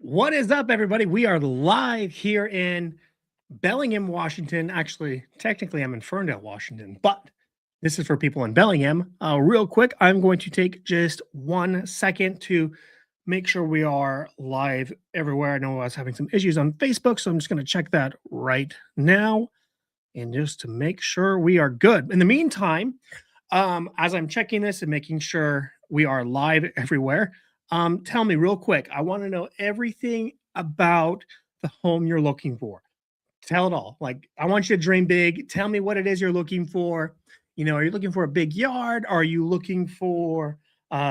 What is up, everybody? We are live here in Bellingham, Washington. Actually, technically, I'm in Ferndale, Washington, but this is for people in Bellingham. Real quick, I'm going to take just 1 second to make sure we are live everywhere. I know I was having some issues on Facebook, so I'm just going to check that right now and just to make sure we are good. In the meantime, as I'm checking this and making sure we are live everywhere, tell me real quick. I want to know everything about the home you're looking for. Tell it all. Like, I want you to dream big. Tell me what it is you're looking for. Are you looking for a big yard? Are you looking for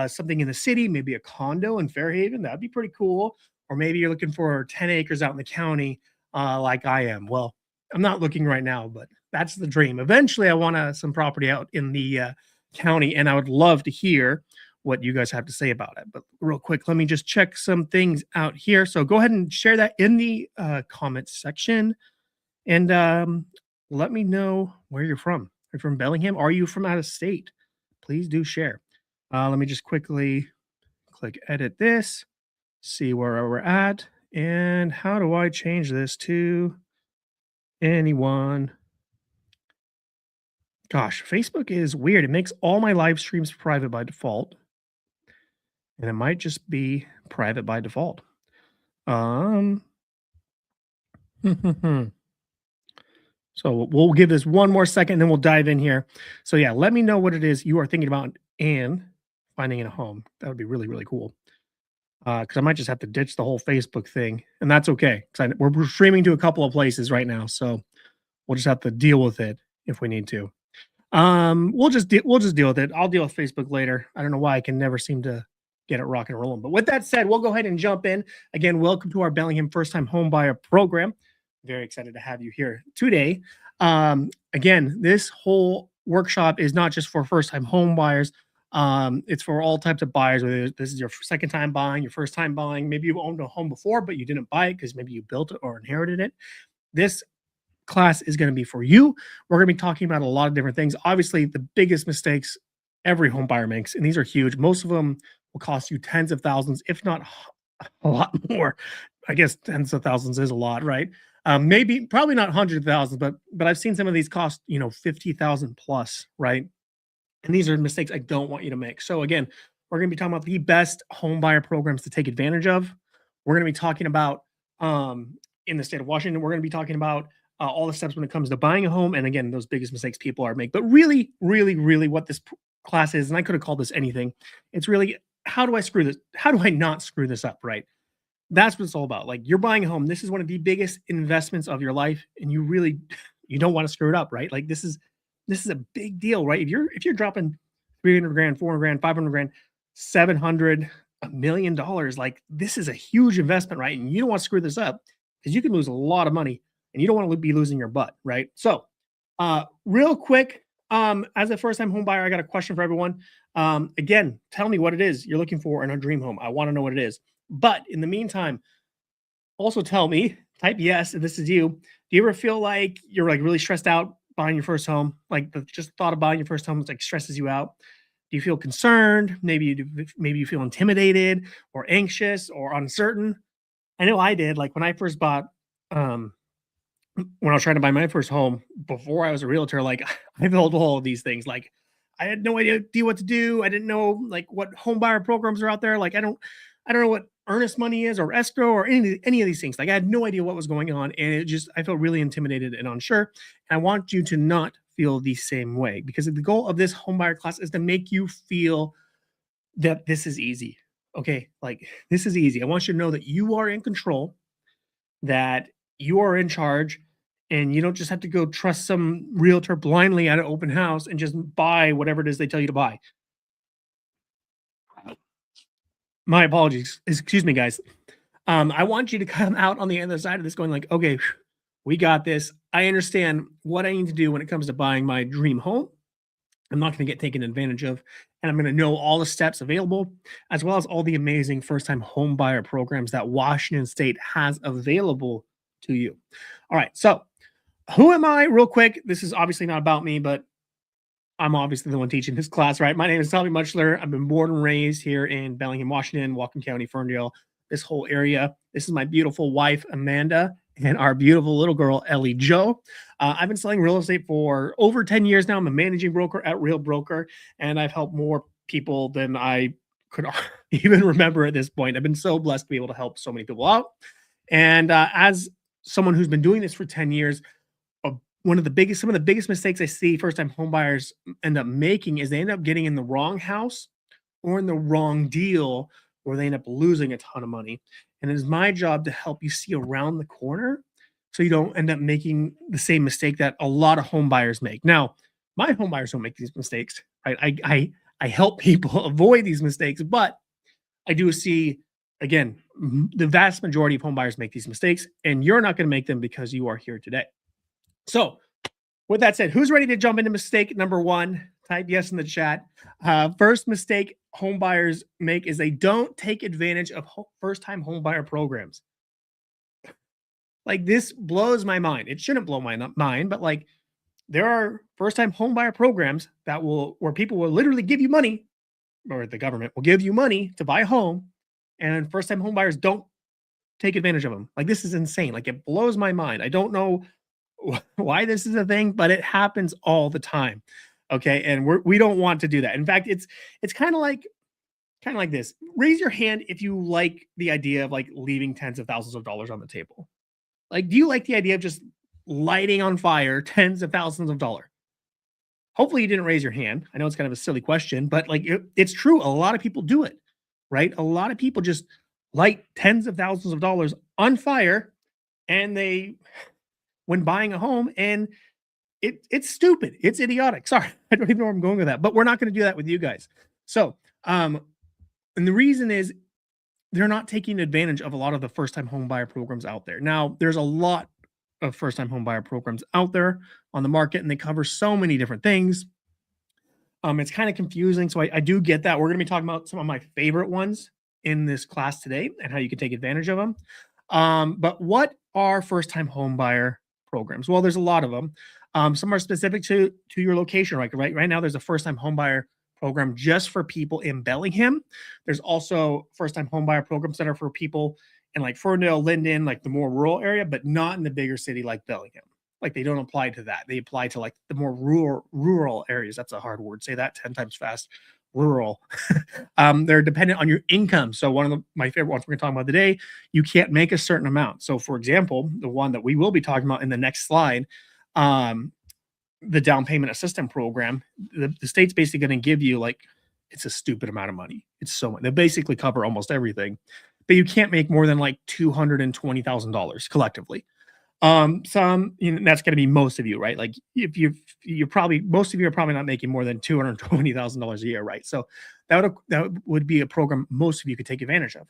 something in the city? Maybe a condo in Fairhaven. That'd be pretty cool. Or maybe you're looking for 10 acres out in the county, like I am. Well, I'm not looking right now, but that's the dream. Eventually, I want some property out in the county, and I would love to hear what you guys have to say about it. But real quick, let me just check some things out here. So go ahead and share that in the comments section. And let me know where you're from. Are you from Bellingham? Are you from out of state? Please do share. Let me just quickly click edit this, see where we're at. And how do I change this to anyone? Gosh, Facebook is weird. It makes all my live streams private by default. And it might just be private by default. So we'll give this one more second, and then we'll dive in here. So yeah, let me know what it is you are thinking about and finding in a home. That would be really, really cool. Because I might just have to ditch the whole Facebook thing, and that's okay. Because we're streaming to a couple of places right now, so we'll just have to deal with it if we need to. We'll just deal with it. I'll deal with Facebook later. I don't know why I can never seem to get it rock and rolling. But with that said, we'll go ahead and jump in. Again, welcome to our Bellingham First Time Home Buyer Program. Very excited to have you here today. Again, this whole workshop is not just for first-time home buyers. It's for all types of buyers, whether this is your second time buying, your first time buying. Maybe you've owned a home before, but you didn't buy it because maybe you built it or inherited it. This class is going to be for you. We're going to be talking about a lot of different things. Obviously, the biggest mistakes every home buyer makes, and these are huge. Most of them will cost you tens of thousands, if not a lot more. I guess tens of thousands is a lot, right? Maybe, probably not hundreds of thousands, but I've seen some of these cost 50,000 plus, right? And these are mistakes I don't want you to make. So again, we're going to be talking about the best home buyer programs to take advantage of. We're going to be talking about in the state of Washington. We're going to be talking about all the steps when it comes to buying a home, and again, those biggest mistakes people are making. But really, really, really, what this class is, and I could have called this anything. It's really, how do I screw this? How do I not screw this up, right? That's what it's all about. Like, you're buying a home. This is one of the biggest investments of your life, and you don't want to screw it up, right? Like, this is a big deal, right? If you're dropping 300 grand, 400 grand, 500 grand, 700, $1 million, like, this is a huge investment, right? And you don't want to screw this up because you can lose a lot of money, and you don't want to be losing your butt, right? So, real quick, as a first-time home buyer, I got a question for everyone. Again, tell me what it is you're looking for in a dream home. I want to know what it is. But in the meantime, also tell me, type yes if this is you. Do you ever feel like you're like really stressed out buying your first home? Like, just thought of buying your first home is like stresses you out. Do you feel concerned? Maybe you feel intimidated or anxious or uncertain. I know I did. Like, when I first bought, when I was trying to buy my first home before I was a realtor, like, I felt all of these things. Like, I had no idea what to do. I didn't know like what home buyer programs are out there. Like, I don't know what earnest money is or escrow or any of these things. Like, I had no idea what was going on, and I felt really intimidated and unsure. And I want you to not feel the same way, because the goal of this homebuyer class is to make you feel that this is easy. Okay, like, this is easy. I want you to know that you are in control, that you are in charge, and you don't just have to go trust some realtor blindly at an open house and just buy whatever it is they tell you to buy. My apologies. Excuse me, guys. I want you to come out on the other side of this going like, okay, we got this. I understand what I need to do when it comes to buying my dream home. I'm not going to get taken advantage of, and I'm going to know all the steps available, as well as all the amazing first-time home buyer programs that Washington State has available to you. All right, so who am I? Real quick, this is obviously not about me, but I'm obviously the one teaching this class, right? My name is Tommy Muchler. I've been born and raised here in Bellingham, Washington, Whatcom County, Ferndale, this whole area. This is my beautiful wife, Amanda, and our beautiful little girl, Ellie Joe. I've been selling real estate for over 10 years now. I'm a managing broker at Real Broker, and I've helped more people than I could even remember at this point. I've been so blessed to be able to help so many people out. And as someone who's been doing this for 10 years, uh, some of the biggest mistakes I see first time home buyers end up making is they end up getting in the wrong house or in the wrong deal, or they end up losing a ton of money. And it is my job to help you see around the corner so you don't end up making the same mistake that a lot of home buyers make. Now, my home buyers don't make these mistakes, right? I help people avoid these mistakes, but I do see, again, the vast majority of home buyers make these mistakes, and you're not going to make them because you are here today. So, with that said, who's ready to jump into mistake number one? Type yes in the chat. First mistake home buyers make is they don't take advantage of first-time home buyer programs. Like, this blows my mind. It shouldn't blow my mind, but like, there are first-time home buyer programs where people will literally give you money, or the government will give you money to buy a home, and first-time home buyers don't take advantage of them. Like, this is insane. Like, it blows my mind. I don't know why this is a thing, but it happens all the time. Okay, and we don't want to do that. In fact, it's kind of like this. Raise your hand if you like the idea of like leaving tens of thousands of dollars on the table. Like, do you like the idea of just lighting on fire tens of thousands of dollars? Hopefully, you didn't raise your hand. I know it's kind of a silly question, but like it's true. A lot of people do it, right? A lot of people just light tens of thousands of dollars on fire, and when buying a home, and it's stupid. It's idiotic. Sorry, I don't even know where I'm going with that, but we're not going to do that with you guys. So, and the reason is they're not taking advantage of a lot of the first time home buyer programs out there. Now, there's a lot of first time home buyer programs out there on the market, and they cover so many different things. It's kind of confusing. So I do get that. We're going to be talking about some of my favorite ones in this class today and how you can take advantage of them. But what are first time home buyer programs? Well, there's a lot of them. Some are specific to your location, right now, there's a first time home buyer program just for people in Bellingham. There's also first time home buyer programs that are for people in like Ferndale, Linden, like the more rural area, but not in the bigger city like Bellingham. Like, they don't apply to that. They apply to like the more rural areas. That's a hard word. Say that 10 times fast. Rural. They're dependent on your income. So one of my favorite ones we're going to talk about today, you can't make a certain amount. So for example, the one that we will be talking about in the next slide, the down payment assistance program, the state's basically going to give you like, it's a stupid amount of money. It's so much. They basically cover almost everything, but you can't make more than like $220,000 collectively. That's going to be most of you, right? Like, if most of you are probably not making more than $220,000 a year, right? So that would be a program most of you could take advantage of.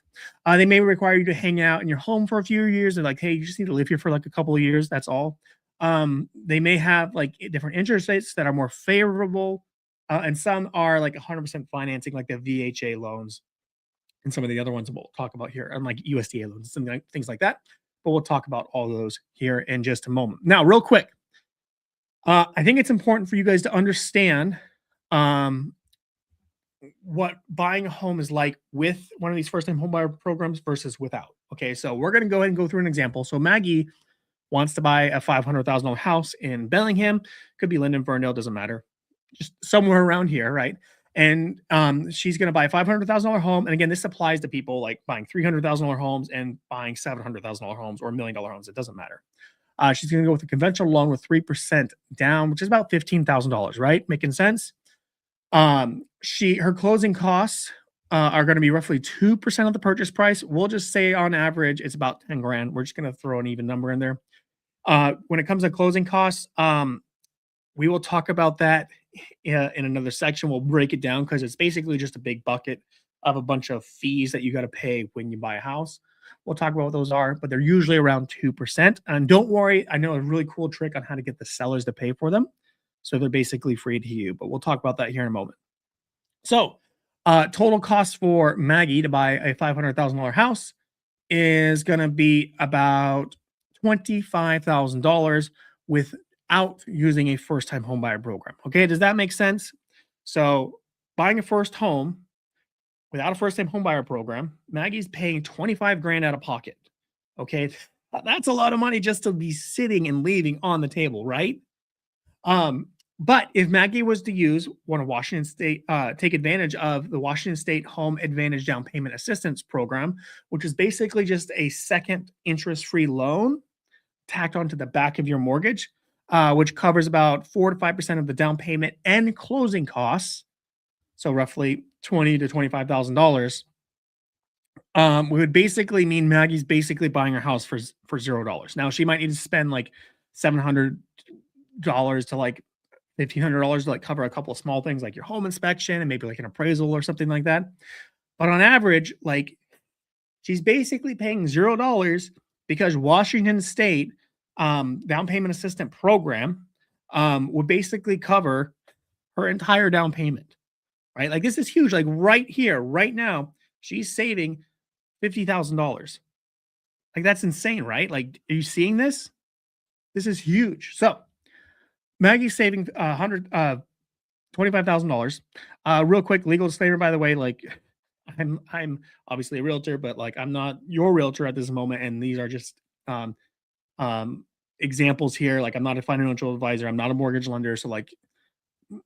They may require you to hang out in your home for a few years. They're like, hey, you just need to live here for like a couple of years. That's all. They may have like different interest rates that are more favorable, and some are like 100% financing, like the VHA loans, and some of the other ones we'll talk about here, unlike USDA loans, things like that. But we'll talk about all of those here in just a moment. Now, real quick, I think it's important for you guys to understand what buying a home is like with one of these first-time homebuyer programs versus without. Okay, so we're going to go ahead and go through an example. So Maggie wants to buy a $500,000 house in Bellingham. Could be Linden, Ferndale, doesn't matter. Just somewhere around here, right? And she's going to buy a $500,000 home. And again, this applies to people like buying $300,000 homes and buying $700,000 homes or $1 million homes. It doesn't matter. She's going to go with a conventional loan with 3% down, which is about $15,000, right? Making sense? Her closing costs are going to be roughly 2% of the purchase price. We'll just say on average, it's about 10 grand. We're just going to throw an even number in there. When it comes to closing costs, we will talk about that in another section. We'll break it down because it's basically just a big bucket of a bunch of fees that you got to pay when you buy a house. We'll talk about what those are, but they're usually around 2%. And don't worry, I know a really cool trick on how to get the sellers to pay for them. So they're basically free to you, but we'll talk about that here in a moment. So total cost for Maggie to buy a $500,000 house is going to be about $25,000 without using a first-time home buyer program. Okay, does that make sense? So buying a first home without a first-time homebuyer program, Maggie's paying 25 grand out of pocket. Okay, that's a lot of money just to be sitting and leaving on the table, right? Um, but if Maggie was to use one of Washington State, take advantage of the Washington State Home Advantage Down Payment Assistance Program, which is basically just a second interest-free loan tacked onto the back of your mortgage, which covers about 4 to 5% of the down payment and closing costs, so roughly $20 to $25,000. We would basically mean Maggie's basically buying her house for $0. Now she might need to spend like $700 to like $1,500 to like cover a couple of small things like your home inspection and maybe like an appraisal or something like that. But on average, like she's basically paying $0 because Washington State down payment assistant program would basically cover her entire down payment, right? Like this is huge. Like right here, right now, she's saving $50,000. Like that's insane, right? Like, are you seeing this? This is huge. So Maggie's saving $25,000. Real quick, legal disclaimer, by the way, like I'm obviously a realtor, but like I'm not your realtor at this moment, and these are just um um examples here. Like I'm not a financial advisor, I'm not a mortgage lender, so like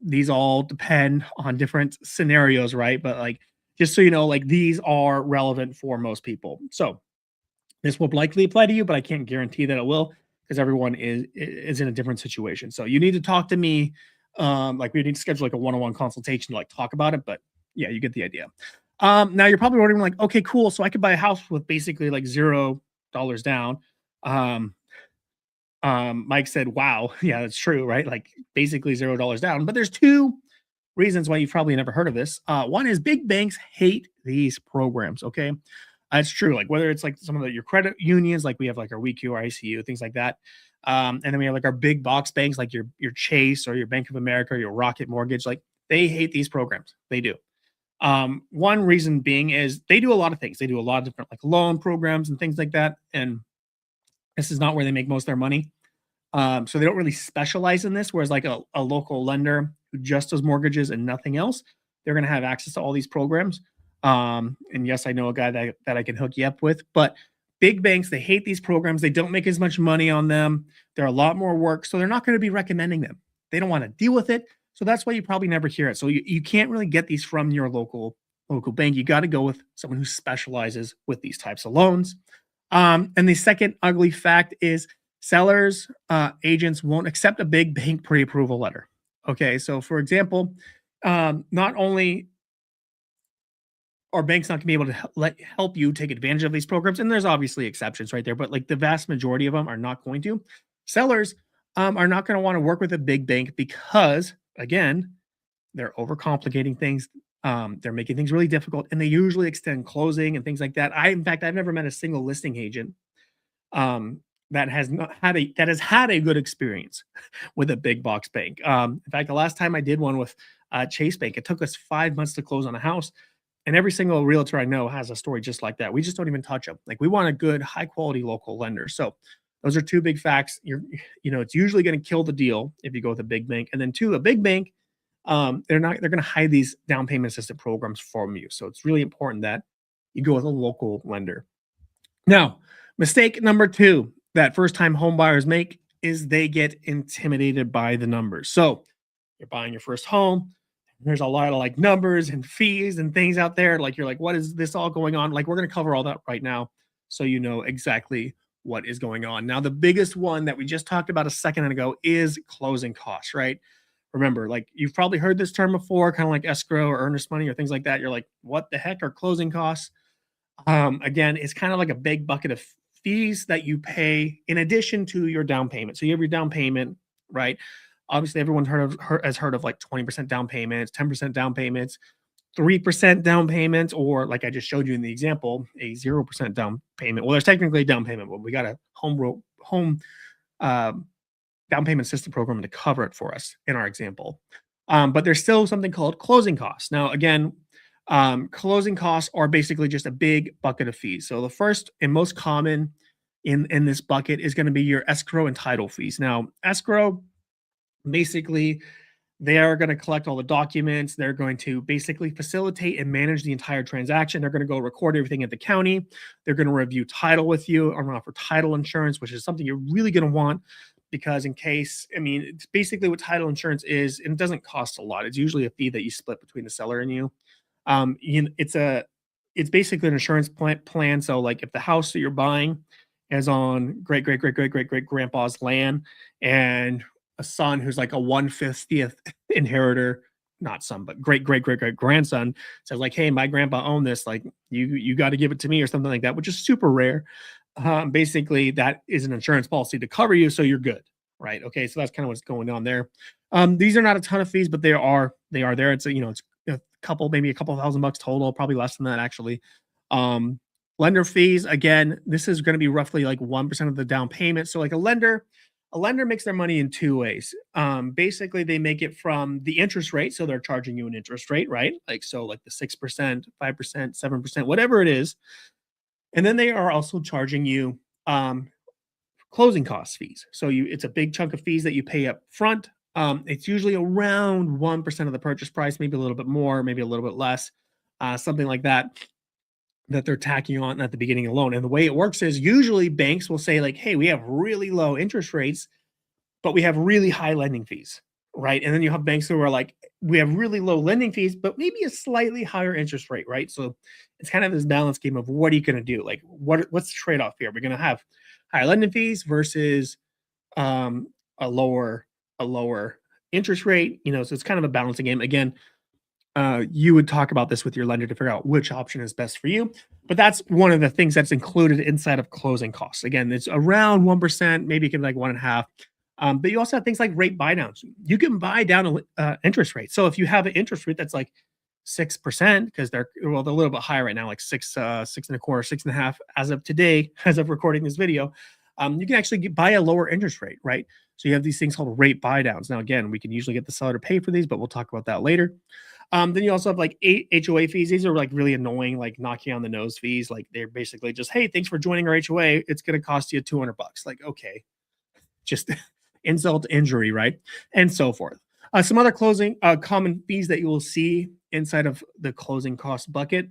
these all depend on different scenarios, right? But like just so you know, like these are relevant for most people. So this will likely apply to you, but I can't guarantee that it will because everyone is in a different situation. So you need to talk to me. Like we need to schedule like a one-on-one consultation to like talk about it. But yeah, you get the idea. Now you're probably wondering like, okay, cool. So I could buy a house with basically like $0 down. Um, Mike said, "Wow, yeah, that's true, right? Like basically $0 down." But there's two reasons why you've probably never heard of this. One is big banks hate these programs. Okay, it's true. Like whether it's like some of your credit unions, like we have like our WeQ or ICU, things like that. And then we have like our big box banks, like your Chase or your Bank of America or your Rocket Mortgage. Like they hate these programs. They do. One reason being is they do a lot of things. They do a lot of different like loan programs and things like that. And this is not where they make most of their money. So they don't really specialize in this. Whereas like a local lender who just does mortgages and nothing else, they're going to have access to all these programs. And yes, I know a guy that I can hook you up with, but big banks, they hate these programs. They don't make as much money on them. They're a lot more work. So they're not going to be recommending them. They don't want to deal with it. So that's why you probably never hear it. So you can't really get these from your local bank. You got to go with someone who specializes with these types of loans. And the second ugly fact is sellers, agents won't accept a big bank pre-approval letter. Okay, so for example, not only are banks not going to be able to help you take advantage of these programs, and there's obviously exceptions right there, but like the vast majority of them are not going to. Sellers are not going to want to work with a big bank because, again, they're overcomplicating things. They're making things really difficult, and they usually extend closing and things like that. In fact, I've never met a single listing agent that has had a good experience with a big box bank. In fact, the last time I did one with Chase Bank, it took us 5 months to close on a house, and every single realtor I know has a story just like that. We just don't even touch them. Like we want a good, high quality local lender. So those are two big facts. It's usually going to kill the deal if you go with a big bank, and then two, a big bank. They're going to hide these down payment assistant programs from you. So it's really important that you go with a local lender. Now, mistake number two that first time home buyers make is they get intimidated by the numbers. So you're buying your first home. There's a lot of like numbers and fees and things out there. Like you're like, what is this all going on? Like we're going to cover all that right now. So you know exactly what is going on. Now, the biggest one that we just talked about a second ago is closing costs, right? Remember, like you've probably heard this term before, kind of like escrow or earnest money or things like that. You're like, what the heck are closing costs? Again, it's kind of like a big bucket of fees that you pay in addition to your down payment. So you have your down payment, right? Obviously, everyone's has heard of like 20% down payments, 10% down payments, 3% down payments, or like I just showed you in the example, a 0% down payment. Well, there's technically a down payment, but we got a home uh, down payment system program to cover it for us in our example. But there's still something called closing costs. Now, again, closing costs are basically just a big bucket of fees. So the first and most common in this bucket is going to be your escrow and title fees. Now, escrow basically They are going to collect all the documents. They're going to basically facilitate and manage the entire transaction. They're going to go record everything at the county. They're going to review title with you or offer title insurance, which is something you're really going to want because in case, I mean, it's basically what title insurance is, and it doesn't cost a lot. It's usually a fee that you split between the seller and you. It's basically an insurance plan. So like if the house that you're buying is on great grandpa's land and a son who's like a 1/50th inheritor, not son, but great grandson says like, hey, my grandpa owned this, like you got to give it to me or something like that, which is super rare. Basically that is an insurance policy to cover you, so you're good, right? Okay, so that's kind of what's going on there. These are not a ton of fees, but they are there. It's it's a couple, maybe a couple $1,000 total, probably less than that actually. Um, Lender fees, again, this is going to be roughly like 1% of the down payment. So like a lender makes their money in two ways. Basically, they make it from the interest rate, so they're charging you an interest rate, right? Like so, like the 6%, 5%, 7%, whatever it is, and then they are also charging you closing cost fees. So it's a big chunk of fees that you pay up front. It's usually around 1% of the purchase price, maybe a little bit more, maybe a little bit less, something like that, that they're tacking on at the beginning of the loan. And the way it works is usually banks will say, like, hey, we have really low interest rates, but we have really high lending fees, right? And then you have banks who are like, we have really low lending fees, but maybe a slightly higher interest rate, right? So it's kind of this balance game of what are you going to do? Like, what's the trade off here? We're going to have higher lending fees versus um, a lower interest rate, so it's kind of a balancing game. Again, you would talk about this with your lender to figure out which option is best for you. But that's one of the things that's included inside of closing costs. Again, it's around 1%, maybe it can be like 1.5. But you also have things like rate buy downs. You can buy down interest rate. So if you have an interest rate that's like 6%, because they're a little bit higher right now, like 6.25, 6.5 as of today, as of recording this video, you can actually buy a lower interest rate, right? So you have these things called rate buy downs. Now, again, we can usually get the seller to pay for these, but we'll talk about that later. Then you also have like HOA fees. These are like really annoying, like knocking on the nose fees. Like they're basically just, hey, thanks for joining our HOA. It's going to cost you $200. Like, okay, just insult to injury, right? And so forth. Some other closing common fees that you will see inside of the closing cost bucket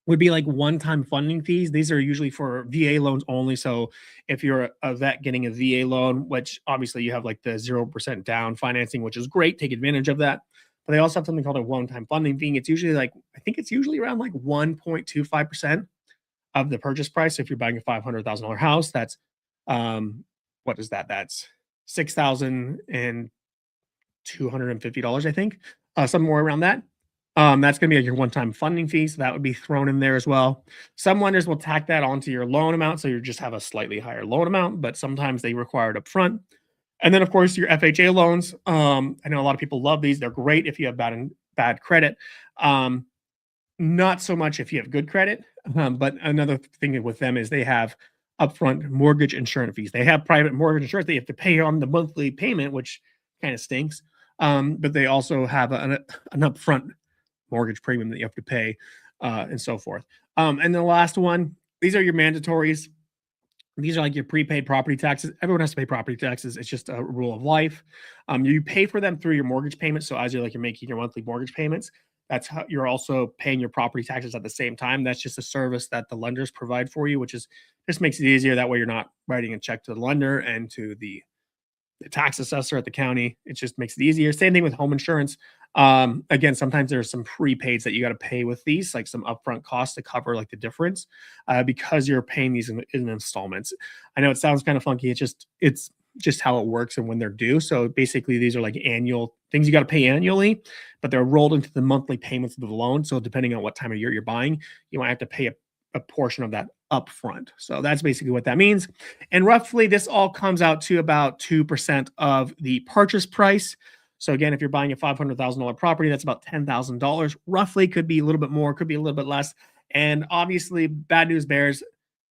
would be like one-time funding fees. These are usually for VA loans only. So if you're a vet getting a VA loan, which obviously you have like the 0% down financing, which is great, take advantage of that. But they also have something called a one-time funding fee. It's usually like, I think it's usually around like 1.25% of the purchase price. If you're buying a $500,000 house, that's what is that? That's $6,250, I think, somewhere around that. That's going to be like your one-time funding fee, so that would be thrown in there as well. Some lenders will tack that onto your loan amount, so you just have a slightly higher loan amount, but sometimes they require it up front. And then, of course, your FHA loans. I know a lot of people love these; they're great if you have bad credit. Not so much if you have good credit. But another thing with them is they have upfront mortgage insurance fees. They have private mortgage insurance that you have to pay on the monthly payment, which kind of stinks. But they also have an upfront mortgage premium that you have to pay, and so forth. And the last one, these are your mandatories. These are like your prepaid property taxes. Everyone has to pay property taxes. It's just a rule of life. You pay for them through your mortgage payment. So as you're making your monthly mortgage payments, that's how you're also paying your property taxes at the same time. That's just a service that the lenders provide for you, which is just makes it easier. That way you're not writing a check to the lender and to the tax assessor at the county. It just makes it easier. Same thing with home insurance. Again, sometimes there's some prepaids that you got to pay with these, like some upfront costs to cover like the difference, because you're paying these in installments. I know it sounds kind of funky. It's just how it works and when they're due. So basically, these are like annual things you got to pay annually, but they're rolled into the monthly payments of the loan. So depending on what time of year you're buying, you might have to pay a portion of that upfront. So that's basically what that means. And roughly, this all comes out to about 2% of the purchase price. So again, if you're buying a $500,000 property, that's about $10,000. Roughly, could be a little bit more, could be a little bit less. And obviously, bad news bears, in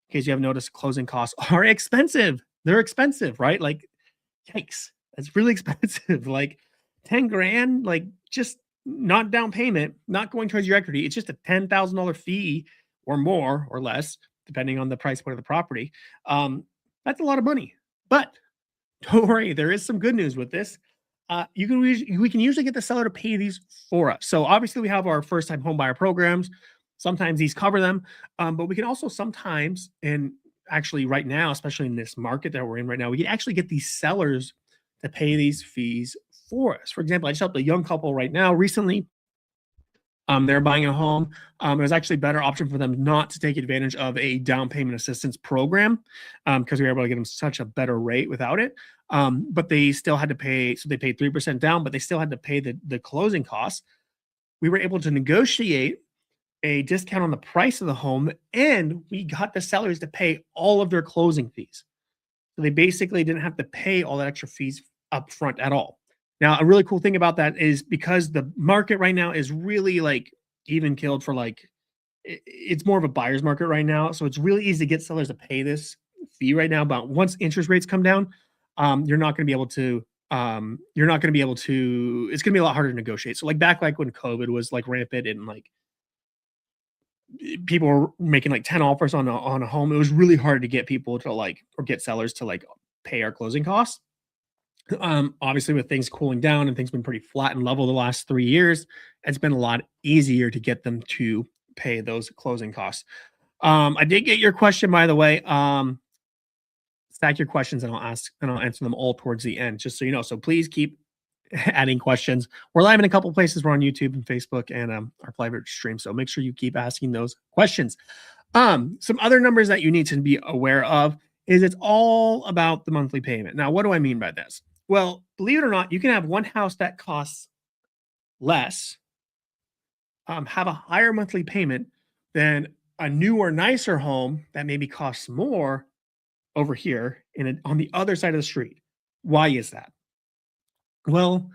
case you haven't noticed, closing costs are expensive. They're expensive, right? Like, yikes, that's really expensive. Like 10 grand, like just not down payment, not going towards your equity. It's just a $10,000 fee or more or less, depending on the price point of the property. That's a lot of money. But don't worry, there is some good news with this. we can usually get the seller to pay these for us. So obviously we have our first time home buyer programs. Sometimes these cover them, but we can also sometimes, and actually right now, especially in this market that we're in right now, we can actually get these sellers to pay these fees for us. For example, I just helped a young couple right now recently. They're buying a home. It was actually a better option for them not to take advantage of a down payment assistance program because we were able to get them such a better rate without it. But they still had to pay, so they paid 3% down, but they still had to pay the closing costs. We were able to negotiate a discount on the price of the home, and we got the sellers to pay all of their closing fees. So they basically didn't have to pay all that extra fees up front at all. Now, a really cool thing about that is because the market right now is really like even killed for like it's more of a buyer's market right now. So it's really easy to get sellers to pay this fee right now. But once interest rates come down, you're not going to be able to you're not going to be able to it's going to be a lot harder to negotiate. So like when COVID was like rampant and like people were making like 10 offers on a home, it was really hard to get people to like or get sellers to like pay our closing costs. Obviously, with things cooling down and things been pretty flat and level the last 3 years, it's been a lot easier to get them to pay those closing costs. I did get your question, by the way. Stack your questions and I'll answer them all towards the end, just so you know. So please keep adding questions. We're live in a couple places. We're on YouTube and Facebook and our private stream. So make sure you keep asking those questions. Some other numbers that you need to be aware of is it's all about the monthly payment. Now, what do I mean by this? Well, believe it or not, you can have one house that costs less, have a higher monthly payment than a newer, nicer home that maybe costs more over here on the other side of the street. Why is that? Well,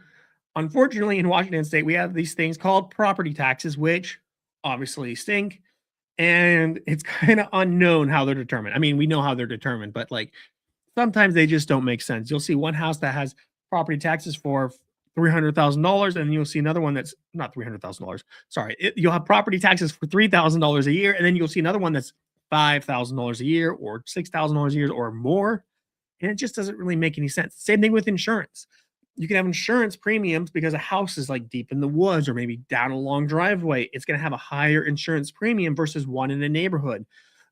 unfortunately, in Washington State, we have these things called property taxes, which obviously stink. And it's kind of unknown how they're determined. I mean, we know how they're determined, but like sometimes they just don't make sense. You'll see one house that has property taxes for $300,000, and you'll see another one that's not $300,000. Sorry, you'll have property taxes for $3,000 a year, and then you'll see another one that's $5,000 a year or $6,000 a year or more, and it just doesn't really make any sense. Same thing with insurance. You can have insurance premiums because a house is like deep in the woods or maybe down a long driveway. It's going to have a higher insurance premium versus one in a neighborhood,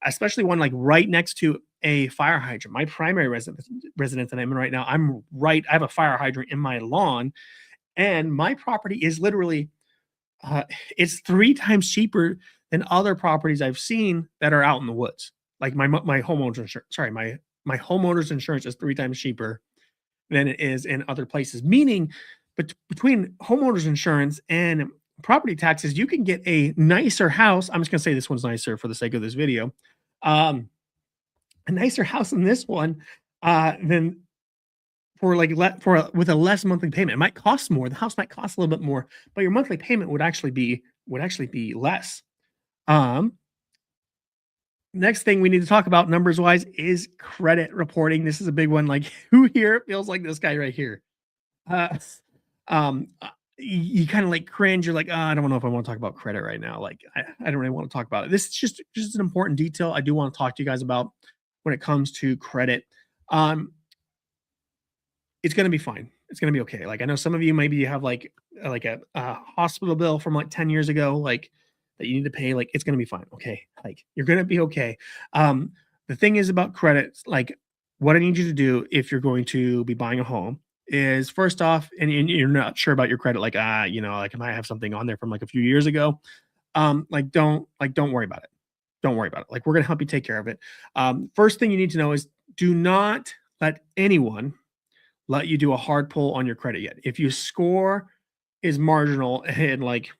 especially one like right next to a fire hydrant. My primary residence that I'm in right now, I have a fire hydrant in my lawn, and my property is literally it's 3 times cheaper than other properties I've seen that are out in the woods. Like my homeowner's insurance, sorry, my homeowner's insurance is 3 times cheaper than it is in other places. Meaning, but between homeowners insurance and property taxes, you can get a nicer house. I'm just going to say this one's nicer for the sake of this video. A nicer house in this one than for like with a less monthly payment. It might cost more. The house might cost a little bit more, but your monthly payment would actually be less. Next thing we need to talk about numbers wise is credit reporting. This is a big one. Like who here feels like this guy right here? Uh, you kind of like cringe. You're like, oh, I don't know if I want to talk about credit right now. Like I don't really want to talk about it. This is just an important detail I do want to talk to you guys about when it comes to credit. It's going to be fine. It's going to be okay. Like I know some of you maybe have like a hospital bill from like 10 years ago, like that you need to pay. Like it's going to be fine. Okay. Like you're going to be okay. The thing is about credit, like what I need you to do if you're going to be buying a home is first off, and you're not sure about your credit, like, you know, like I might have something on there from like a few years ago. Don't worry about it. Don't worry about it. Like we're going to help you take care of it. First thing you need to know is do not let anyone let you do a hard pull on your credit yet. If your score is marginal and like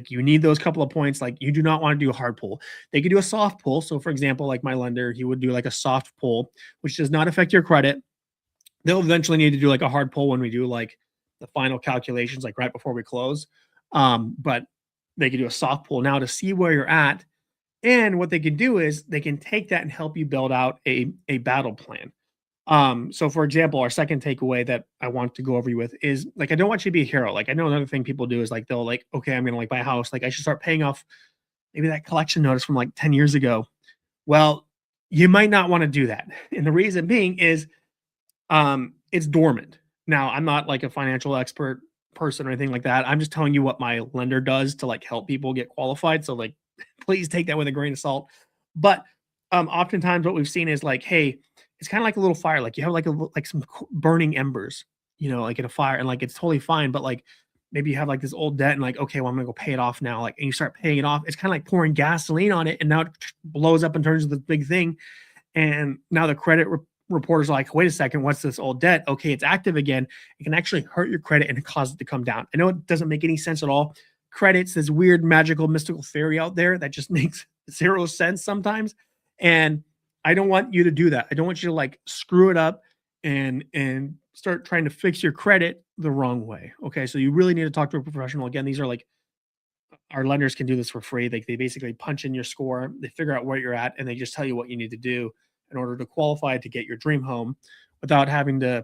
you need those couple of points, like you do not want to do a hard pull. They could do a soft pull. So for example, like my lender, he would do like a soft pull, which does not affect your credit. They'll eventually need to do like a hard pull when we do like the final calculations, like right before we close. But they could do a soft pull now to see where you're at. And what they can do is they can take that and help you build out a battle plan. So for example, our second takeaway that I want to go over you with is like, I don't want you to be a hero. Like I know another thing people do is like, they'll like, okay, I'm going to like buy a house. Like I should start paying off maybe that collection notice from like 10 years ago. Well, you might not want to do that. And the reason being is, it's dormant. Now, I'm not like a financial expert person or anything like that. I'm just telling you what my lender does to like help people get qualified. So like, please take that with a grain of salt. But oftentimes what we've seen is like, hey, it's kind of like a little fire. Like you have like like some burning embers, like in a fire, and like it's totally fine. But like maybe you have like this old debt, and like, okay, well I'm gonna go pay it off now. Like, and you start paying it off. It's kind of like pouring gasoline on it, and now it blows up and turns into the big thing. And now the credit reporter's like, wait a second, what's this old debt? Okay, it's active again. It can actually hurt your credit and cause it to come down. I know it doesn't make any sense at all. Credit's this weird, magical, mystical theory out there that just makes zero sense sometimes. And I don't want you to do that. I don't want you to like screw it up and start trying to fix your credit the wrong way. Okay. So you really need to talk to a professional. Again, these are like our lenders can do this for free. They basically punch in your score, they figure out where you're at, and they just tell you what you need to do in order to qualify to get your dream home without having to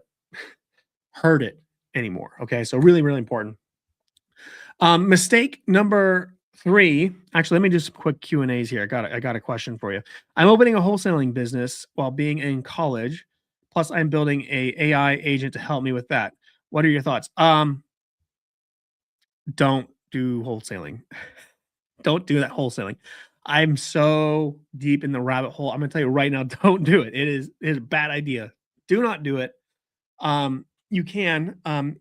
hurt it anymore. Okay, so really, really important. Mistake number 3. Actually, let me do some quick Q and A's here. I got a question for you. I'm opening a wholesaling business while being in college. Plus, I'm building a AI agent to help me with that. What are your thoughts? Don't do wholesaling. Don't do that wholesaling. I'm so deep in the rabbit hole. I'm gonna tell you right now, don't do it. It is a bad idea. Do not do it. You can. I'm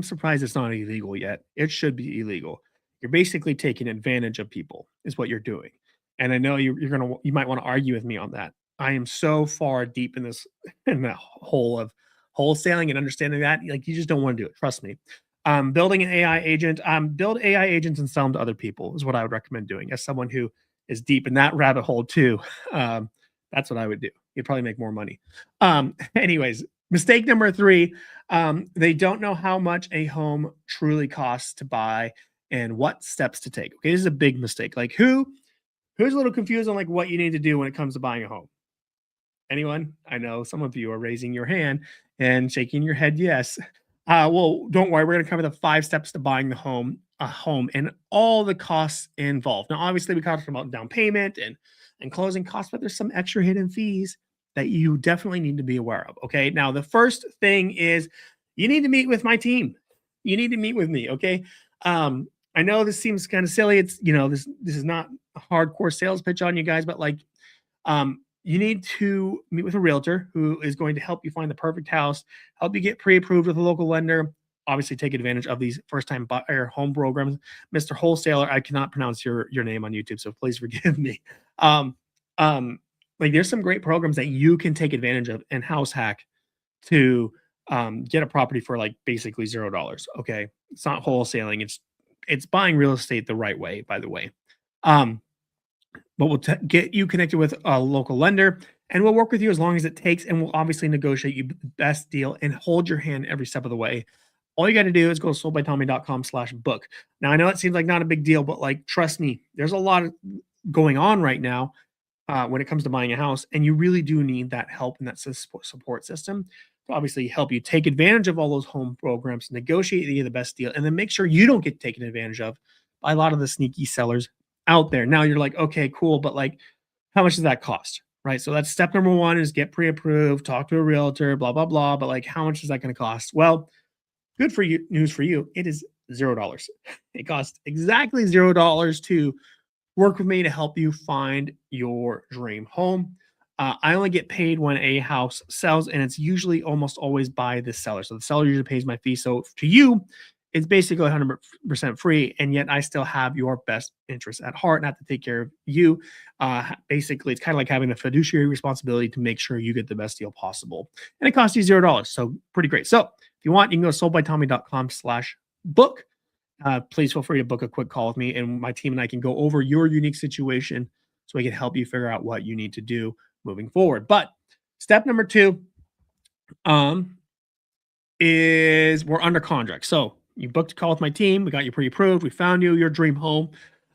surprised it's not illegal yet. It should be illegal. You're basically taking advantage of people, is what you're doing. And I know you might want to argue with me on that. I am so far deep in this in that hole of wholesaling and understanding that. Like you just don't want to do it. Trust me. Building an AI agent, build AI agents and sell them to other people is what I would recommend doing. As someone who is deep in that rabbit hole too, that's what I would do. You'd probably make more money. Anyways, mistake number 3, they don't know how much a home truly costs to buy and what steps to take. Okay, this is a big mistake. Like who's a little confused on like what you need to do when it comes to buying a home? Anyone? I know some of you are raising your hand and shaking your head yes. Well, don't worry. We're going to cover the 5 steps to buying a home, and all the costs involved. Now, obviously, we talked about down payment and closing costs, but there's some extra hidden fees that you definitely need to be aware of. Okay. Now, the first thing is you need to meet with my team. You need to meet with me. Okay. I know this seems kind of silly. It's this is not a hardcore sales pitch on you guys, but like you need to meet with a realtor who is going to help you find the perfect house, help you get pre-approved with a local lender. Obviously, take advantage of these first-time buyer home programs. Mr. Wholesaler, I cannot pronounce your name on YouTube, so please forgive me. Um, like there's some great programs that you can take advantage of and house hack to get a property for like basically $0. Okay, it's not wholesaling; it's buying real estate the right way. By the way. Um, but we'll get you connected with a local lender and we'll work with you as long as it takes. And we'll obviously negotiate you the best deal and hold your hand every step of the way. All you got to do is go to soldbytommy.com/book. Now, I know it seems like not a big deal, but like, trust me, there's a lot going on right now when it comes to buying a house. And you really do need that help and that support system to obviously help you take advantage of all those home programs, negotiate the best deal, and then make sure you don't get taken advantage of by a lot of the sneaky sellers out there. Now you're like, okay, cool, but like, how much does that cost? Right. So that's step number 1 is get pre-approved, talk to a realtor, blah, blah, blah. But like, how much is that going to cost? Well, good for you. News for you. It is $0. It costs exactly $0 to work with me to help you find your dream home. I only get paid when a house sells, and it's usually almost always by the seller. So the seller usually pays my fee. So to you, it's basically 100% free, and yet I still have your best interests at heart and have to take care of you. Basically, it's kind of like having a fiduciary responsibility to make sure you get the best deal possible. And it costs you $0. So pretty great. So if you want, you can go to soldbytommy.com/book. Please feel free to book a quick call with me, and my team and I can go over your unique situation so we can help you figure out what you need to do moving forward. But step number 2 is we're under contract. So you booked a call with my team. We got you pre-approved. We found you your dream home.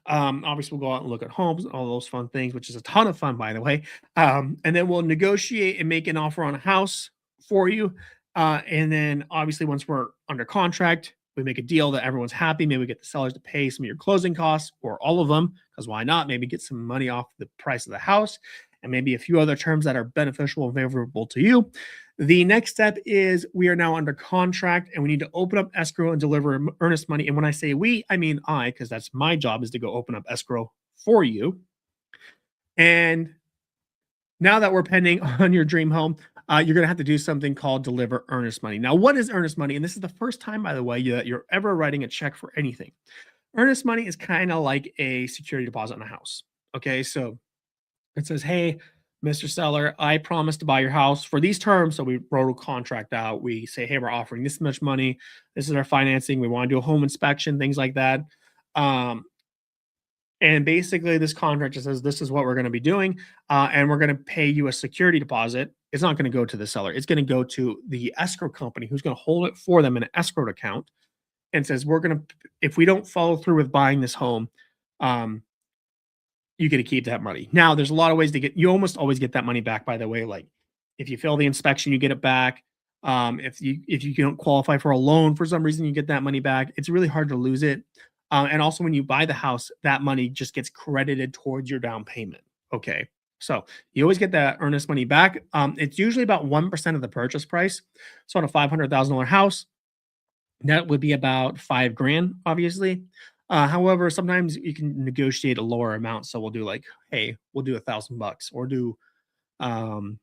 Obviously, we'll go out and look at homes and all those fun things, which is a ton of fun, by the way. And then we'll negotiate and make an offer on a house for you. And then obviously, once we're under contract, we make a deal that everyone's happy. Maybe we get the sellers to pay some of your closing costs or all of them, because why not? Maybe get some money off the price of the house. and maybe a few other terms that are beneficial and favorable to you. The next step is we are now under contract and we need to open up escrow and deliver earnest money. And when I say we, I mean I, because that's my job is to go open up escrow for you. And now that we're pending on your dream home, you're going to have to do something called deliver earnest money. Now, what is earnest money? And this is the first time, by the way, that you're ever writing a check for anything. Earnest money is kind of like a security deposit on a house. Okay, so it says, "Hey, Mr. Seller, I promise to buy your house for these terms." So we wrote a contract out. We say, "Hey, we're offering this much money. This is our financing. We want to do a home inspection, things like that." Um, and basically, this contract just says, "This is what we're going to be doing, and we're going to pay you a security deposit." It's not going to go to the seller. It's going to go to the escrow company, who's going to hold it for them in an escrowed account, and says, "We're going to, if we don't follow through with buying this home, um, you get to keep that money." Now, there's a lot of ways to get. You almost always get that money back. By the way, like if you fail the inspection, you get it back. If you don't qualify for a loan for some reason, you get that money back. It's really hard to lose it. And also, when you buy the house, that money just gets credited towards your down payment. Okay, so you always get that earnest money back. It's usually about 1% of the purchase price. So on a $500,000 house, that would be about 5 grand, obviously. However, sometimes you can negotiate a lower amount. So we'll do like, hey, we'll do $1,000 or do, um,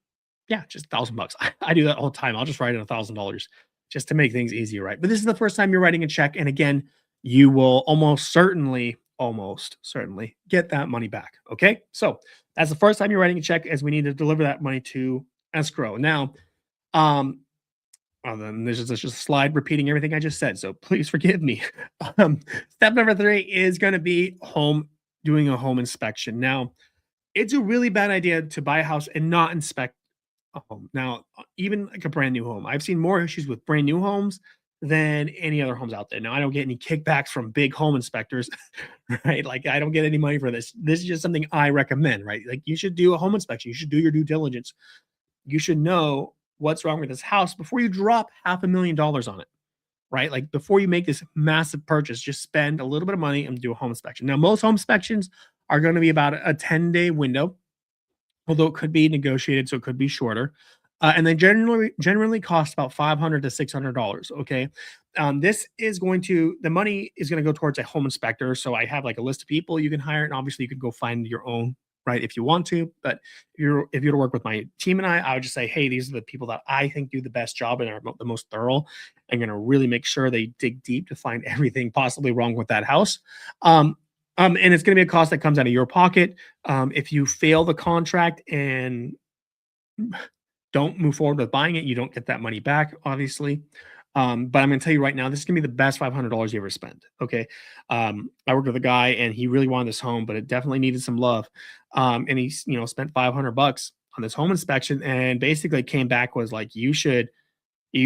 yeah, just $1,000. I do that all the time. I'll just write in $1,000 just to make things easier, right? But this is the first time you're writing a check, and again, you will almost certainly get that money back. Okay, so that's the first time you're writing a check, as we need to deliver that money to escrow. Now, um, then there's just a slide repeating everything I just said, so please forgive me. Step number 3 is going to be doing a home inspection. Now, it's a really bad idea to buy a house and not inspect a home. Now, even like a brand new home, I've seen more issues with brand new homes than any other homes out there. Now, I don't get any kickbacks from big home inspectors, right? Like, I don't get any money for this. This is just something I recommend, right? Like, you should do a home inspection. You should do your due diligence. You should know what's wrong with this house before you drop $500,000 on it, right? Like, before you make this massive purchase, just spend a little bit of money and do a home inspection. Now, most home inspections are going to be about a 10-day window, although it could be negotiated, so it could be shorter. And they generally cost about $500 to $600. Okay, this is going to the money is going to go towards a home inspector. So I have like a list of people you can hire, and obviously you could go find your own, right, if you want to. But if you're to work with my team and I would just say, hey, these are the people that I think do the best job and are the most thorough. I'm going to really make sure they dig deep to find everything possibly wrong with that house. And it's going to be a cost that comes out of your pocket. If you fail the contract and don't move forward with buying it, you don't get that money back, obviously. But I'm going to tell you right now, this is going to be the best $500 you ever spend. Okay. I worked with a guy and he really wanted this home, but it definitely needed some love. And he's, spent $500 on this home inspection, and basically came back was like, you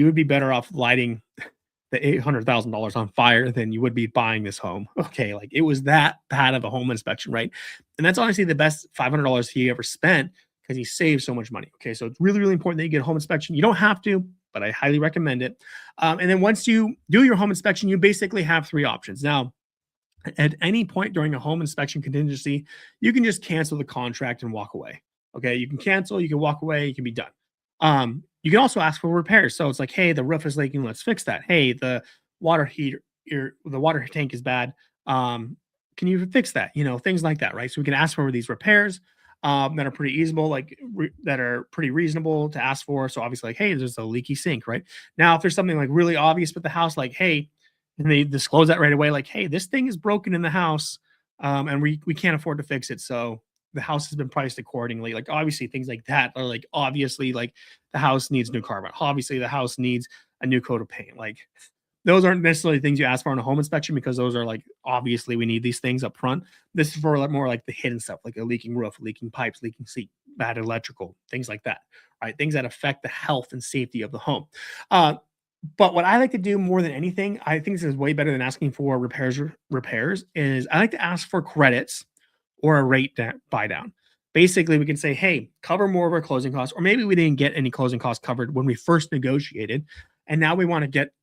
would be better off lighting the $800,000 on fire than you would be buying this home. Okay. Like, it was that bad of a home inspection. Right. And that's honestly the best $500 he ever spent, because he saved so much money. Okay, so it's really, really important that you get a home inspection. You don't have to, but I highly recommend it. And then once you do your home inspection, you basically have 3 options. Now, at any point during a home inspection contingency, you can just cancel the contract and walk away. Okay, you can cancel, you can walk away, you can be done. You can also ask for repairs. So it's like, hey, the roof is leaking, let's fix that. Hey, the water heater, the water tank is bad. Can you fix that? Things like that, right? So we can ask for these repairs that are pretty easable, like that are pretty reasonable to ask for. So obviously, like, hey, there's a leaky sink, right? Now, if there's something like really obvious with the house, like, hey, and they disclose that right away, like, hey, this thing is broken in the house, and we can't afford to fix it, so the house has been priced accordingly. Like, obviously, things like that are like, obviously, like, the house needs new carpet. Obviously, the house needs a new coat of paint. Like, those aren't necessarily things you ask for on a home inspection, because those are like, obviously we need these things up front. This is for more like the hidden stuff, like a leaking roof, leaking pipes, leaking seat, bad electrical, things like that, right? Things that affect the health and safety of the home. But what I like to do more than anything, I think this is way better than asking for repairs, is I like to ask for credits or a buy down. Basically, we can say, hey, cover more of our closing costs, or maybe we didn't get any closing costs covered when we first negotiated, and now we want to get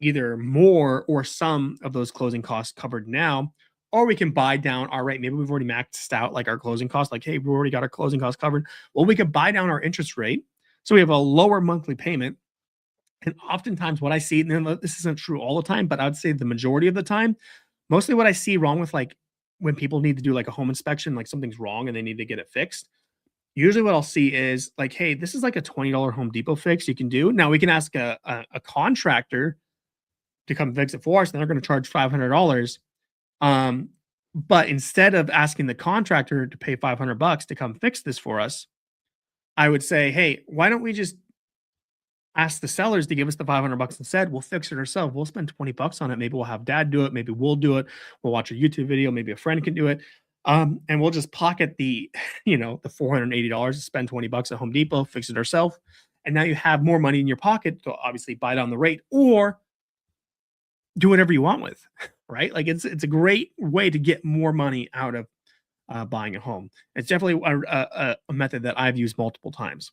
either more or some of those closing costs covered now, or we can buy down our rate. Maybe we've already maxed out like our closing costs. Like, hey, we already got our closing costs covered. Well, we could buy down our interest rate so we have a lower monthly payment. And oftentimes, what I see, and this isn't true all the time, but I would say the majority of the time, mostly what I see wrong with like when people need to do like a home inspection, like something's wrong and they need to get it fixed. Usually, what I'll see is like, hey, this is like a $20 Home Depot fix you can do. Now we can ask a contractor to come fix it for us, and they're going to charge $500. Um, but instead of asking the contractor to pay $500 to come fix this for us, I would say, hey, why don't we just ask the sellers to give us the $500 instead? We'll fix it ourselves. We'll spend $20 on it. Maybe we'll have dad do it. Maybe we'll do it. We'll watch a YouTube video. Maybe a friend can do it. And we'll just pocket the, the $480 to spend $20 at Home Depot, fix it ourselves. And now you have more money in your pocket to obviously buy down the rate or do whatever you want with, right? Like it's a great way to get more money out of buying a home. It's definitely a method that I've used multiple times.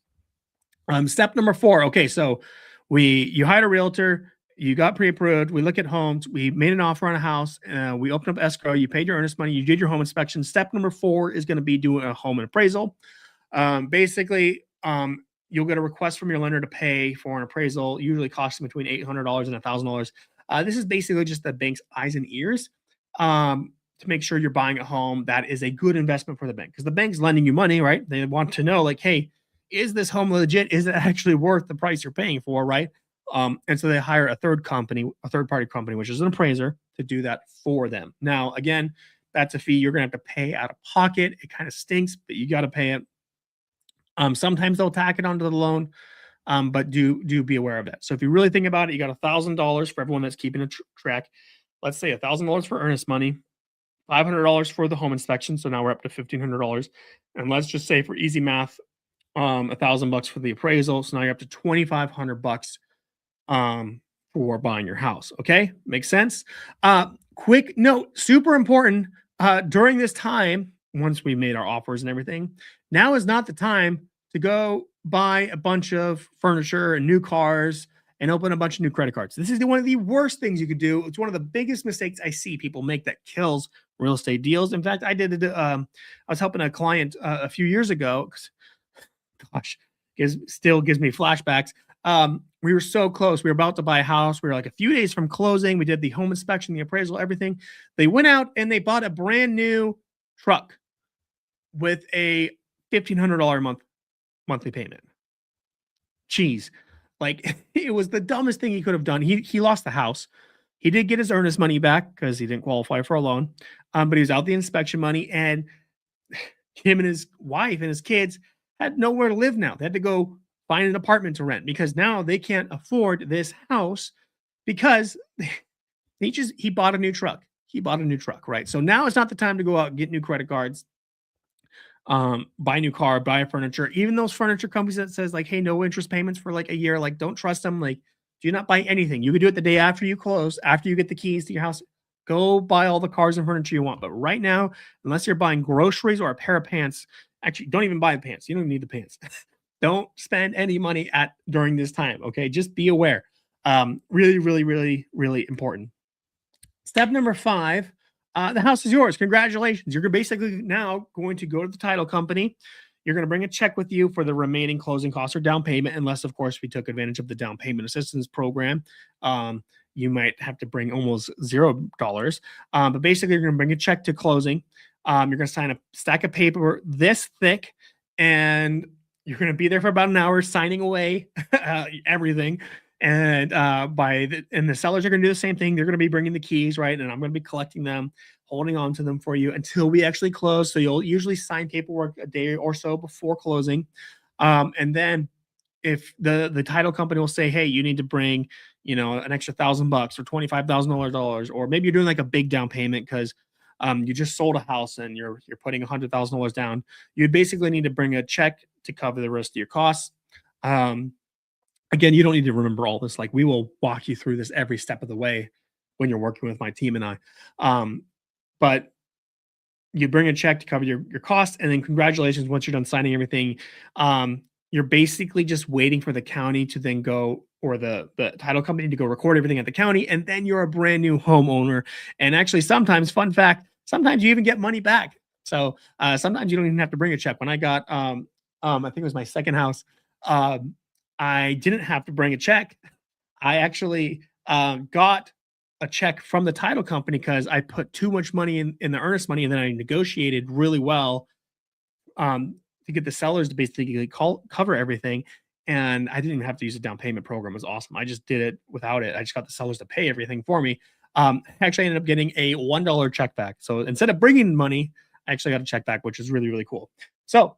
Step number 4. Okay, so you hired a realtor, you got pre-approved. We look at homes. We made an offer on a house. We opened up escrow. You paid your earnest money. You did your home inspection. Step number 4 is going to be doing a home appraisal. Basically, you'll get a request from your lender to pay for an appraisal. Usually costs between $800 and $1,000. This is basically just the bank's eyes and ears to make sure you're buying a home that is a good investment for the bank, because the bank's lending you money, right? They want to know, like, hey, is this home legit? Is it actually worth the price you're paying for, right? And so they hire a third-party company, which is an appraiser, to do that for them. Now, again, that's a fee you're going to have to pay out of pocket. It kind of stinks, but you got to pay it. Sometimes they'll tack it onto the loan, but do be aware of that. So if you really think about it, you got $1,000 for everyone that's keeping a track. Let's say $1,000 for earnest money, $500 for the home inspection. So now we're up to $1,500, and let's just say for easy math, $1,000 for the appraisal. So now you're up to $2,500 for buying your house. Okay, makes sense. Quick note, super important. During this time, once we made our offers and everything, now is not the time to go buy a bunch of furniture and new cars and open a bunch of new credit cards. This is one of the worst things you could do. It's one of the biggest mistakes I see people make that kills real estate deals. In fact, I did it. I was helping a client a few years ago. Gosh, still gives me flashbacks. We were so close. We were about to buy a house. We were like a few days from closing. We did the home inspection, the appraisal, everything. They went out and they bought a brand new truck with a $1,500 monthly payment. Jeez, like it was the dumbest thing he could have done. He lost the house. He did get his earnest money back because he didn't qualify for a loan. But he was out the inspection money, and him and his wife and his kids had nowhere to live now. They had to go find an apartment to rent because now they can't afford this house because he bought a new truck. He bought a new truck, right? So now it's not the time to go out and get new credit cards, buy a new car, buy furniture. Even those furniture companies that says like, hey, no interest payments for like a year, like don't trust them. Like, do not buy anything. You could do it the day after you close, after you get the keys to your house. Go buy all the cars and furniture you want. But right now, unless you're buying groceries or a pair of pants, actually, don't even buy the pants. You don't need the pants. Don't spend any money during this time. Okay, just be aware. Really, really, really, really important. Step number 5. The house is yours. Congratulations. You're basically now going to go to the title company. You're going to bring a check with you for the remaining closing costs or down payment, unless, of course, we took advantage of the down payment assistance program. You might have to bring almost $0. But basically, you're going to bring a check to closing. You're going to sign a stack of paper this thick, and you're going to be there for about an hour signing away everything. And the sellers are going to do the same thing. They're going to be bringing the keys, right? And I'm going to be collecting them, holding on to them for you until we actually close. So you'll usually sign paperwork a day or so before closing. And then if the title company will say, hey, you need to bring, an extra $1,000 or $25,000, or maybe you're doing like a big down payment because you just sold a house and you're putting $100,000 down. You basically need to bring a check to cover the rest of your costs. Again, you don't need to remember all this. Like, we will walk you through this every step of the way when you're working with my team and I. But you bring a check to cover your costs, and then congratulations, once you're done signing everything, you're basically just waiting for the county to then go, or the title company to go record everything at the county, and then you're a brand new homeowner. And actually, sometimes, fun fact, Sometimes you even get money back. So sometimes you don't even have to bring a check. When I got, I think it was my second house, um, I didn't have to bring a check. I actually got a check from the title company because I put too much money in the earnest money, and then I negotiated really well um, to get the sellers to basically cover everything. And I didn't even have to use a down payment program. It was awesome. I just did it without it. I just got the sellers to pay everything for me. Actually, I ended up getting a $1 check back. So instead of bringing money, I actually got a check back, which is really, really cool. So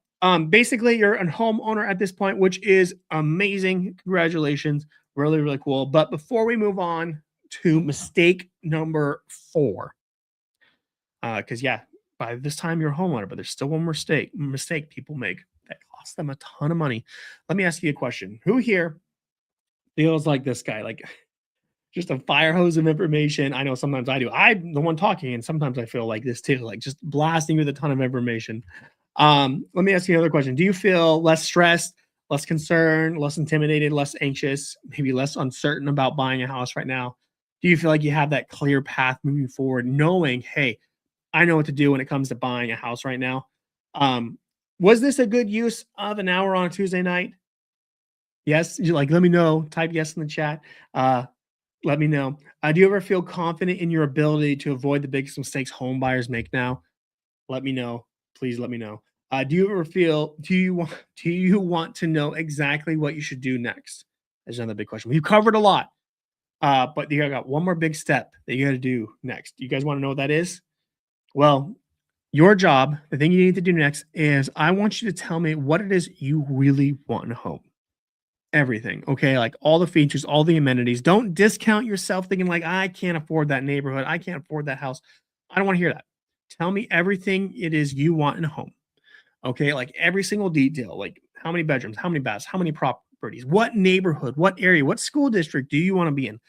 basically, you're a homeowner at this point, which is amazing. Congratulations. Really, really cool. But before we move on to mistake number four, because yeah, by this time you're a homeowner, but there's still one mistake people make that costs them a ton of money. Let me ask you a question. Who here feels like this guy? Like just a fire hose of information. I know sometimes I do. I'm the one talking, and sometimes I feel like this too, like just blasting you with a ton of information. Let me ask you another question. Do you feel less stressed, less concerned, less intimidated, less anxious, maybe less uncertain about buying a house right now? Do you feel like you have that clear path moving forward, knowing, hey, I know what to do when it comes to buying a house right now? Um, was this a good use of an hour on a Tuesday night? Yes, you like, let me know. Type yes in the chat. Uh, let me know. Do you ever feel confident in your ability to avoid the biggest mistakes home buyers make now? Let me know. Please let me know. Do you ever feel? Do you want to know exactly what you should do next? That's another big question. We've covered a lot, but you got one more big step that you got to do next. You guys want to know what that is? Well, your job, the thing you need to do next is I want you to tell me what it is you really want in a home. Everything, okay? Like all the features, all the amenities. Don't discount yourself thinking like I can't afford that neighborhood. I can't afford that house. I don't want to hear that. Tell me everything it is you want in a home. Okay? Like every single detail, like how many bedrooms, how many baths, how many properties, what neighborhood, what area, what school district do you want to be in?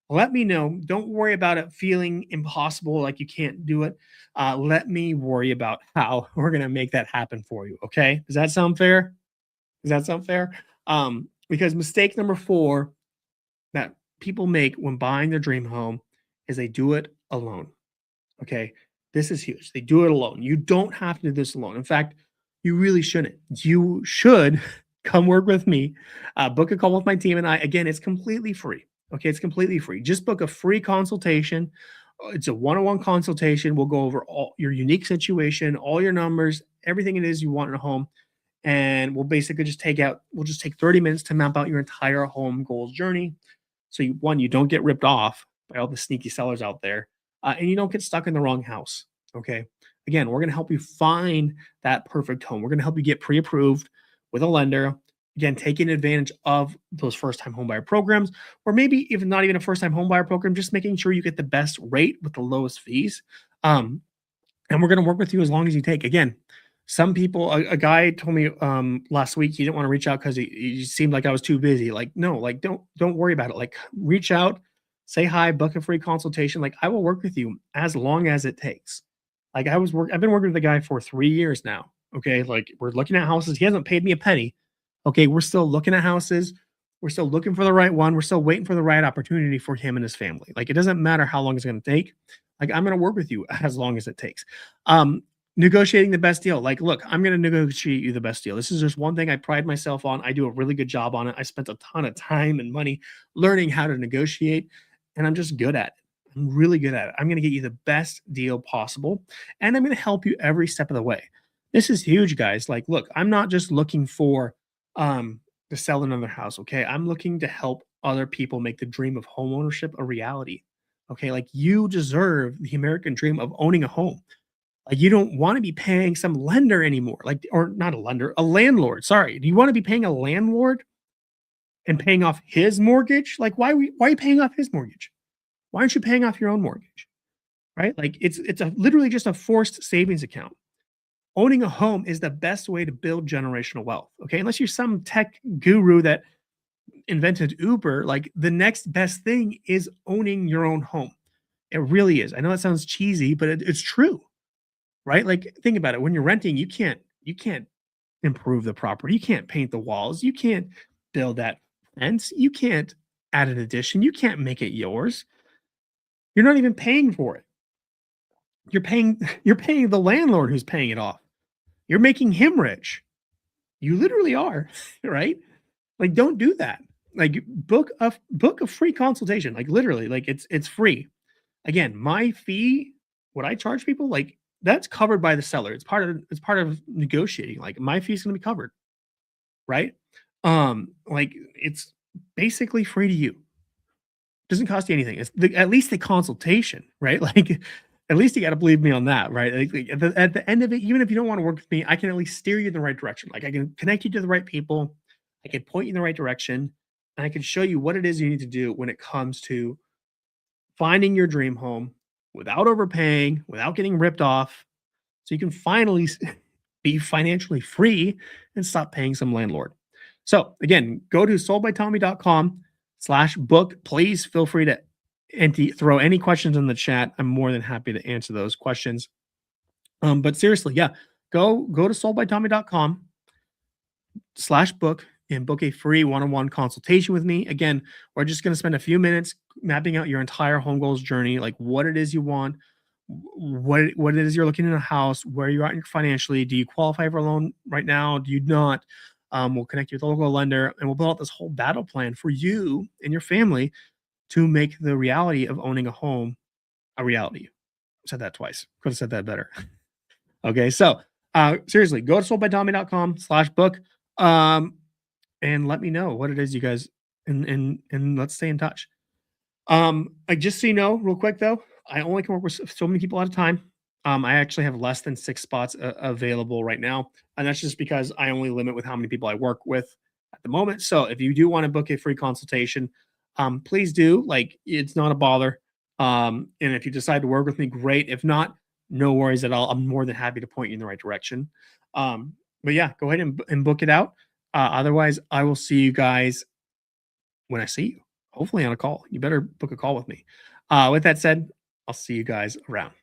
Let me know. Don't worry about it feeling impossible, like you can't do it. Let me worry about how we're going to make that happen for you. Okay. Does that sound fair? Does that sound fair? Because mistake number four that people make when buying their dream home is they do it alone. Okay. This is huge. They do it alone. You don't have to do this alone. In fact, you really shouldn't. You should come work with me, book a call with my team and I. Again, it's completely free. Okay. It's completely free. Just book a free consultation. It's a one on one consultation. We'll go over all your unique situation, all your numbers, everything it is you want in a home. And we'll just take 30 minutes to map out your entire home goals journey. So you don't get ripped off by all the sneaky sellers out there, and you don't get stuck in the wrong house. Okay. Again, we're going to help you find that perfect home. We're going to help you get pre-approved with a lender. Again, taking advantage of those first-time homebuyer programs, or maybe even not even a first-time homebuyer program, just making sure you get the best rate with the lowest fees. Um, and we're going to work with you as long as you take. Again, some people, a guy told me last week he didn't want to reach out because he seemed like I was too busy. Like, no, like don't worry about it. Like, reach out, say hi, book a free consultation. Like, I will work with you as long as it takes. Like, I've been working with the guy for 3 years now. Okay, like we're looking at houses. He hasn't paid me a penny. Okay, we're still looking at houses. We're still looking for the right one. We're still waiting for the right opportunity for him and his family. Like, it doesn't matter how long it's going to take. Like, I'm going to work with you as long as it takes. Um, Negotiating the best deal. Like, look, I'm going to negotiate you the best deal. This is just one thing I pride myself on. I do a really good job on it. I spent a ton of time and money learning how to negotiate, and I'm just good at it. I'm really good at it. I'm going to get you the best deal possible, and I'm going to help you every step of the way. This is huge, guys. Like, look, I'm not just looking for to sell another house. Okay. I'm looking to help other people make the dream of home ownership a reality. Okay. Like, you deserve the American dream of owning a home. Like, you don't want to be paying some lender anymore. Like, or not a lender, a landlord. Sorry. Do you want to be paying a landlord and paying off his mortgage? Like, why are you paying off his mortgage? Why aren't you paying off your own mortgage? Right? Like, literally just a forced savings account. Owning a home is the best way to build generational wealth. Okay. Unless you're some tech guru that invented Uber, like the next best thing is owning your own home. It really is. I know that sounds cheesy, but it's true, right? Like, think about it. When you're renting, you can't improve the property. You can't paint the walls. You can't build that fence. You can't add an addition. You can't make it yours. You're not even paying for it, you're paying the landlord who's paying it off. You're making him rich. You literally are, right? Like, don't do that. Like, book a free consultation. Like, literally, like it's free. Again, my fee, what I charge people, like that's covered by the seller. It's part of negotiating. Like my fee is going to be covered, right? Like it's basically free to you. Doesn't cost you anything. At least the consultation, right? Like at least you got to believe me on that, right? Like, at the end of it, even if you don't want to work with me, I can at least steer you in the right direction. Like I can connect you to the right people. I can point you in the right direction, and I can show you what it is you need to do when it comes to finding your dream home without overpaying, without getting ripped off, so you can finally be financially free and stop paying some landlord. So again, go to soldbytommy.com/book. Please feel free to throw any questions in the chat. I'm more than happy to answer those questions. But seriously, yeah, go to soldbytommy.com/book and book a free one-on-one consultation with me. Again, we're just going to spend a few minutes mapping out your entire home goals journey, like what it is you want, what it is you're looking in a house, where you're at financially. Do you qualify for a loan right now? Do you not? We'll connect you with a local lender, and we'll build out this whole battle plan for you and your family to make the reality of owning a home a reality. Said that twice. Could have said that better. Okay, so seriously, go to soldbytommy.com/book. And let me know what it is you guys, and let's stay in touch. Like just so you know, real quick though, I only can work with so many people at a time. I actually have less than 6 spots available right now, and that's just because I only limit with how many people I work with at the moment. So if you do want to book a free consultation, please do. Like it's not a bother. And if you decide to work with me, great. If not, no worries at all. I'm more than happy to point you in the right direction. But yeah, go ahead and book it out. Otherwise, I will see you guys when I see you, hopefully on a call. You better book a call with me. With that said, I'll see you guys around.